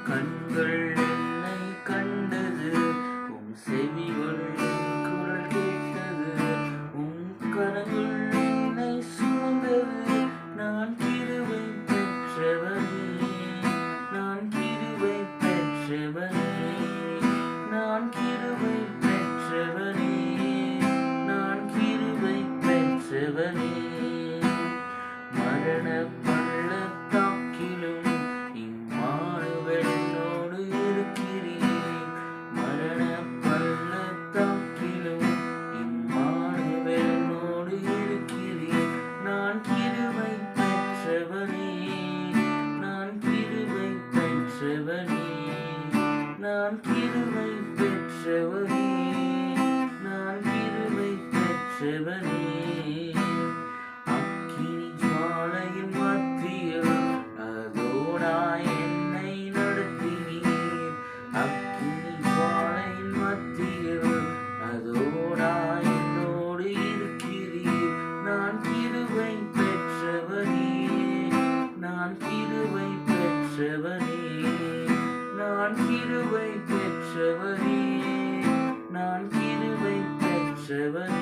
கண்கள் என்னை கண்டது, உம் செவிகள் என் குரல் கேட்டது, உம் கரங்கள் என்னை சுமந்தது. நான் கிருபை பெற்றவனே, நான் கிருபை பெற்றவனே, நான் கிருபை பெற்றவனே, நான் கிருபை பெற்றவனே. மரண பள்ளத்தாக்கிலும் இம்மானுவேல் என்னோடு இருக்கிறீர். மரண பள்ளத்தாக்கிலும் இம்மானுவேல் என்னோடு இருக்கிறீர். நான் கிருபை பெற்றவனே, நான் கிருபை பெற்றவனே, நான் கிருபை பெற்றவனே, நான் கிருபை பெற்றவனே. அக்கினி ஜுவாலையின் மத்தியில் அதோனாய் என்னை நடத்தினீர். அக்கினி ஜுவாலையின் மத்தியில் அதோனாய் என்னோடு இருக்கிறீர். நான் கிருபை பெற்றவனே, நான் கிருபை பெற்றவனே, நான் கிருபை பெற்றவனே, நான் கிருபை பெற்றவனே.